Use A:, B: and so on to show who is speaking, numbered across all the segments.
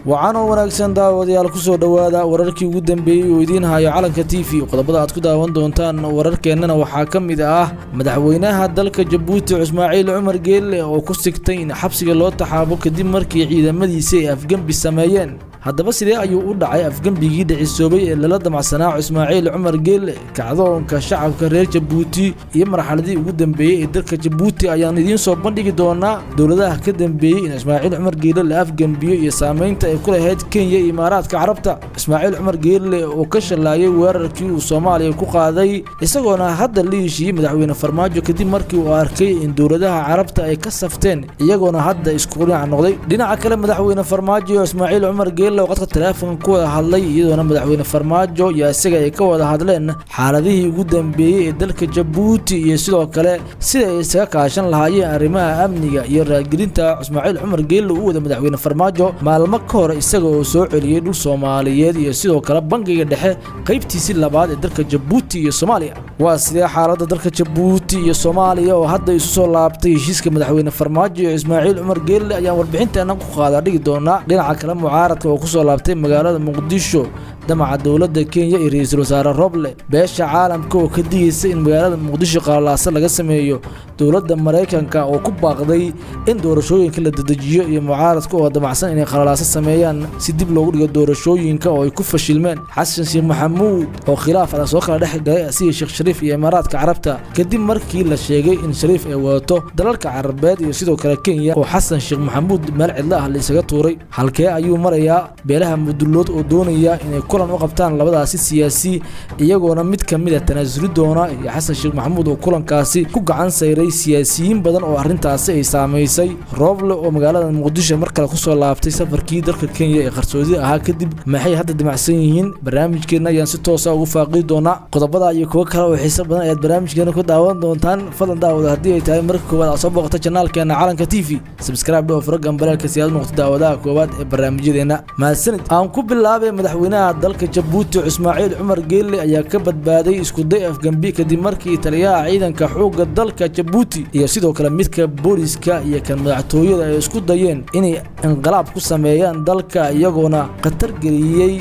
A: وعن wanaagsan daawadayaal ku soo dhawaada wararkii ugu dambeeyay oo idin hayo calanka TV qodobada aad ku daawan doontaan wararkeenana waxaa kamid ah madaxweynaha dalka Jabuuti Ismaaciil Cumar Geelle oo ku sigtay in xabsiga loo taxaabo kadib markii ciidamadiisa ay afgambi sameeyeen haddaba sidee ayuu u dhacay afgambigii dhicisoobay ee lala damacsanaa Ismaaciil Cumar Geelle kacdoonka shacabka reer Jabuuti iyo marxaladii ugu dambeeyay ee dalka Jabuuti ayaan idin soo bandhigi doonaa dawladaha ka dambeeyay in Ismaaciil Cumar Geelle la afgambiyo iyo saameynta ay ku lahayd Kenya iyo Imaaraadka Carabta Ismaaciil Cumar Geelle oo ka shalaayay weerarkii uu Soomaaliya ku qaaday isagoona hadda liishii madaxweyne Farmaajo kadib markii uu arkay in dawladaha Carabta ay ka safteen iyagoona hadda isku dhinac noqday dhinaca kale madaxweyne Farmaajo Ismaaciil Cumar Geelle waqti telefoon ku wada hadlay iyadoona madaxweyne Farmaajo iyo isaga ay ka wada hadleen xaaladihii ugu dambeeyay ee dalka Jabuuti iyo sidoo kale sida ay isaga kaashan lahaayeen arrimaha amniga iyo raadgelinta Ismaaciil Cumar Geelle uu wada madaxweyne Farmaajo maalmo ka hor isaga oo soo celiyay dhul Soomaaliyeed iyo sidoo kale bangiga dhexe qaybtiisii labaad ee dalka Jabuuti iyo Soomaaliya waa sidee xaaladda dalka Jabuuti iyo Soomaaliya oo hadda isu soo laabtay heshiiska madaxweyne Farmaajo iyo Ismaaciil Cumar Geelle ayaan warbixinteena ku qaada dhigi doonaa dhinaca kale mucaaradka oo ku soo laabtay magaalada Muqdisho damaca dawladda Kenya iyo ra'iisul wasaare Roble beesha caalamka oo ka digaysa in magaalada Muqdisho qalaas laga sameeyo dawladda Mareykanka oo ku baaqday in doorashooyinka la dedejiyo iyo mucaaradka oo damacsan inay qalaas sameeyaan si dib loogu dhigo doorashooyinka oo ay ku fashilmeen Xasan Sheikh Maxamuud oo khilaaf soo kala dhexgalay asiga Sheikh Shariif iyo Imaaraadka Carabta kadib markii la sheegay in Shariif ay wadato dalalka Carabeed iyo sidoo kale Kenya oo Xasan Sheikh Maxamuud meel cidla ah la isaga tuuray halkee ayuu marayaa beelaha mudulood oo doonaya inay kulan u qabtaan labadaasi siyaasi iyagoona mid kamid ah tanaasuli doona Xasan Sheikh Maxamuud oo kulankaasi ku gacan sayray siyaasiyiin badan oo arintaasi ay saameysay Roble oo magaalada Muqdisho markale ku soo laabtay safarkii dalka Kenya ee qarsoodi ahaa kadib maxay hadda damacsan yihiin barnaamijkeena ayaan si toos ah ugu faaqi doonaa qodobada iyo kuwa kale oo xiiso badan ayaad barnaamijkeena ku daawan doontaan fadlan daawada haddii ay tahay marka koowaad soo booqata channelkeena calanka TV subscribe oo faragan baraalka si aad noqoto daawadaha koowaad ee barnaamijyadeena maasanid aan ku bilaabay madaxweynaha dalka Jabuuti Ismaaciil Cumar Geelle ayaa ka badbaaday isku day afgambi kadib markii taliyaha ciidanka xoogga dalka Jabuuti iyo sidoo kale midka booliska iyo kan madaxtooyada ay isku dayeen inay inqilaab ku sameeyaan dalka iyagoona qatar geliyay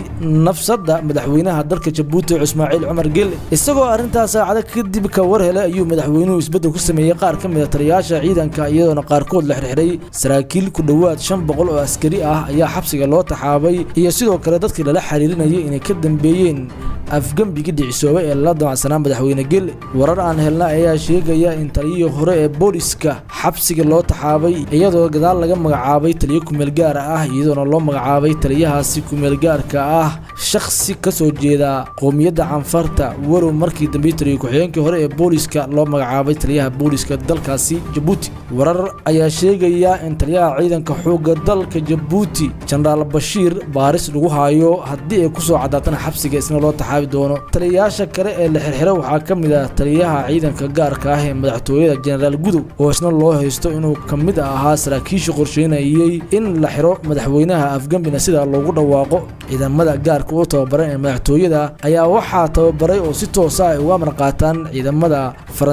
A: nafsada madaxweynaha dalka Jabuuti Ismaaciil Cumar Geelle isagoo arintaas saacada kadib ka war helay ayuu madaxweynuhu isbedel ku sameeyay qaar ka mid ah taliyaasha ciidanka iyadoona qaarkood la xirxiray saraakiil ku dhawaad 500 oo askari ah ayaa xabsiga loo taxaabay iyo sidoo kale dadkii la xiriirinayay inay ka dambeeyeen afgambigii dhicisoobay ee la damacsanaa madaxweyne Geelle warar aan helna ayaa sheegaya in taliyihii hore ee booliska xabsiga loo taxaabay iyadoo gadaal laga magacaabay taliye ku meel gaar ah iyadoona loo magacaabay taliyahaasi ku meel gaarka ah shakhsi ka soo jeeda qoomiyadda Canfarta warow markii dambe taliye ku-xigeenkii hore ee booliska loo magacaabay taliyaha booliska dalkaasi Jabuuti warar ayaa sheegaya in taliyaha ciidanka xoogga dalka Jabuuti Generaal Bashiir baaris lagu hayo haddii ay ku soo cadaatana xabsiga isna loo taxaabi doono taliyaasha kale ee la xirxiray waxaa ka mid ah taliyaha ciidanka gaarka ah ee madaxtooyada Generaal Gudow oo isna loo haysto inuu kamid ahaa saraakiisha qorsheynayay in la xiro madaxweynaha afgambina sida loogu dhawaaqo ciidamada gaarka oo tababaran ee madaxtooyada ayaa waxaa tababaray oo si toos ah uga amar qaataan ciidamada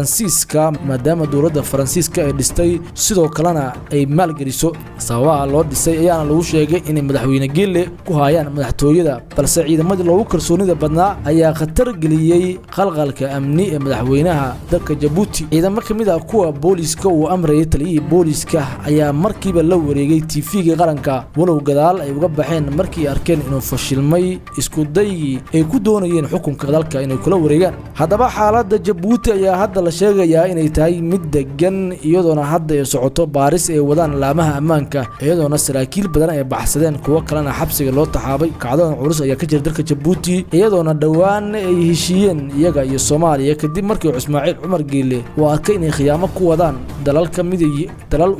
A: Faransiiska maadaama dawladda Faransiiska ay dhistay sidoo kalena ay maalgeliso sababaha loo dhisay ayaana lagu sheegay in madaxweyne Geelle ku hayaan madaxtooyada balse ciidamadii loogu kalsoonida badnaa ayaa khatar geliyay qalqalka amni ee madaxweynaha dalka Jabuuti ciidamo kamid ah kuwa booliska uu amray taliyihii booliska ayaa markiiba la wareegay TV-ga qaranka walow gadaal ay uga baxeen markii arkeen inuu fashilmay isku daygi ay ku doonayeen xukunka dalka inay kula wareegaan haddaba xaaladda Jabuuti ayaa hadda la sheegayaa inay tahay mid degan iyadoona hadda ay socoto baaris ay wadaan laamaha ammaanka iyadoona saraakiil badan ay baxsadeen kuwa kalena xabsiga loo taxaabay kacdoon culus ayaa ka jira dalka Jabuuti iyadoona dhawaan ay heshiiyeen iyaga iyo Soomaaliya kadib markii Ismaaciil Cumar Geelle uu arkay inay khiyaamo ku wadaan dalal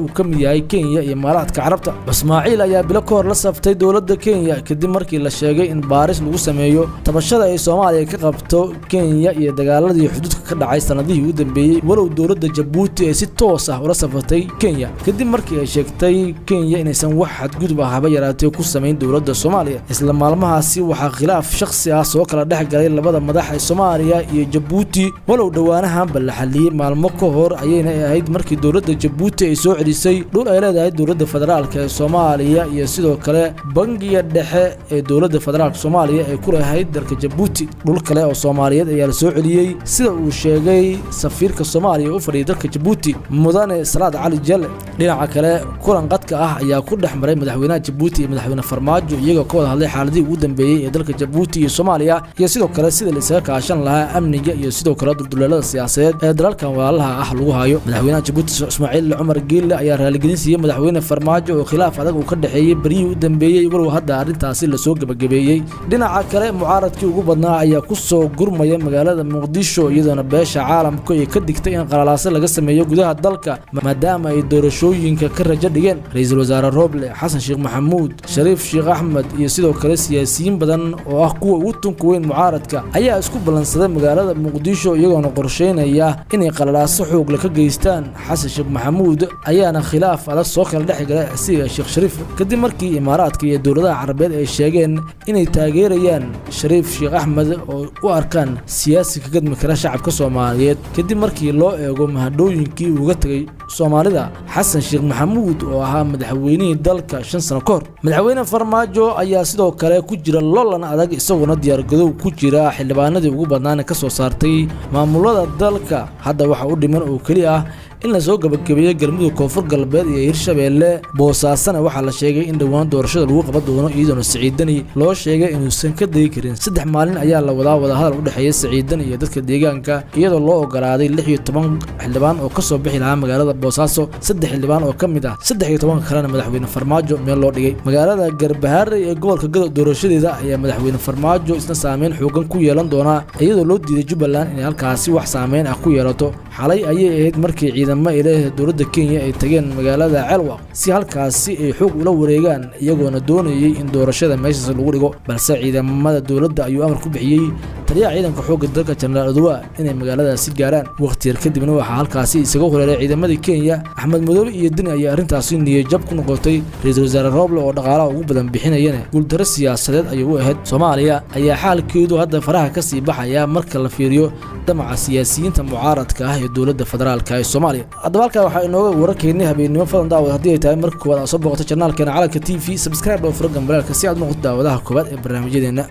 A: uu ka mid yahay Kenya iyo Imaaraadka Carabta Ismaaciil ayaa bilo ka hor la saftay dawladda Kenya kadib markii la sheegay in baaris lagu sameeyo tabashada ay Soomaaliya ka qabto Kenya iyo dagaaladii xuduudka ka dhacay sanadihii u dambeeyay walow dawladda Jabuuti ay si toos ah ula safatay Kenya kadib markii ay sheegtay Kenya inaysan wax xadgudub ah haba yaraatee ku sameyn dawladda Soomaaliya isla maalmahaasi waxaa khilaaf shakhsi ah soo kala dhexgalay labada madax ee Soomaaliya iyo Jabuuti walow dhawaanahan bal xaliyay maalmo ka hor ayayna ahayd markii markii dowladda Jabuuti ay soo celisay dhul ay leedahay dowladda federaalka ee Soomaaliya iyo sidoo kale bangiga dhexe ee dowladda federaalka Soomaaliya ay ku lahayd dalka Jabuuti dhul kale oo Soomaaliyeed ayaa la soo celiyay sida uu sheegay safiirka Soomaaliya u fadhiyay dalka Jabuuti mudane Salaad Cali Jalle dhinaca kale kulan qadka ah ayaa ku dhaxmaray madaxweynaha Jabuuti iyo madaxweyne Farmaajo iyagoo ka wada hadlay xaaladii ugu dambeeyay ee dalka Jabuuti iyo Soomaaliya iyo sidoo kale sida la isaga kaashan lahaa amniga iyo sidoo kale dulduleelada siyaasadeed ee dalalkan walaalaha ah lagu hayo madaxweynaha Jabuuti Ismaaciil Cumar Geelle ayaa raaligelin siiyay madaxweyne Farmaajo oo khilaaf adag uu ka dhaxeeyay bariyii u dambeeyay walow hadda arintaasi la soo gabagabeeyay dhinaca kale mucaaradkii ugu badnaa ayaa ku soo gurmaya magaalada Muqdisho iyadoo beesha caalamku ay ka digtay in qalalaase laga sameeyo gudaha dalka maadaama ay doorashooyinka ka rajo dhigeen ra'iisul wasaare Roble Xasan Sheekh Maxamuud Shariif Sheekh Axmed iyo sidoo kale siyaasiyiin badan oo ah kuwa ugu tunka weyn mucaaradka ayaa isku balansaday magaalada Muqdisho iyagoo qorsheynaya inay qalalaase xoog la ka geystaan Xasan Sheekh Maxamuud ayaana khilaaf adag soo kala dhexgalay asiga Sheekh Shariif kadib markii imaaraadka iyo dowladaha carabeed ay sheegeen inay taageerayaan Shariif Sheekh Axmed oo u arkaan siyaasi ka gadmi kara shacabka Soomaaliyeed kadib markii loo eego mahadooyinkii uga tagay Soomaalida Xasan Sheekh Maxamuud oo ahaa madaxweynihii dalka 5 sano ka hor madaxweyne Farmaajo ayaa sidoo kale ku jira loolan adag isagoo diyaar gadow ku jira xildhibaanadii ugu badnaan ka soo saartay maamulada dalka hadda waxa uu dhiman oo kaliya ah in la soo gabagabeeyay galmudug koonfur galbeed iyo Hirshabeelle Boosaasana waxa la sheegay in dhawaan doorashada lagu qaban doono iyadoo Siciidani loo sheegay inuu san ka degi karin 3 maalin ayaa la wada hadal u dhaxeeyay Siciidani iyo dadka deegaanka iyadoo loo ogolaaday 16 xildhibaan oo ka soo bixi lahaa magaalada Boosaaso 3 xildhibaan oo kamid ah 13 kalena madaxweyne Farmaajo meel loo dhigay magaalada Garbaharey ee gobolka Galmudug doorashadeeda ayaa madaxweyne Farmaajo isna saameyn xoogan ku yeelan doona iyadoo loo diiday Jubbaland in halkaasi wax saameyn ah ku yeelato xalay ayay ahayd markii ciidamada ilaahay dowladda Kenya ay tageen magaalada Ceelwaq si halkaasi ay xoog ula wareegaan iyagoona doonayay in doorashada meeshaas lagu dhigo balse ciidamada dowladda ayuu amar ku bixiyay taliyaha ciidanka xoogga dalka General Odwa inay magaaladaasi gaaraan waqti yar kadibna waxa halkaasi isaga horeeyay ciidamada Kenya Axmed Madoobe iyo Dini ayaa arintaasi niyad jab ku noqotay ra'iisul wasaare Roble oo dhaqaalaha ugu badan bixinayna guuldarro siyaasadeed ayuu u ahayd Soomaaliya ayaa xaalkeedu hadda faraha ka sii baxaya marka la fiiriyo damaca siyaasiyiinta mucaaradka ah ee dowladda federaalka ee Soomaaliya hadda halka waxa inooga wararkeennii habeenimo fadan daawad haddii ay tahay markii koowaad soo booqato channelkeena Calanka TV subscribe oo furgan balaalka si aad noqoto daawadaha koowaad ee barnaamijyadeena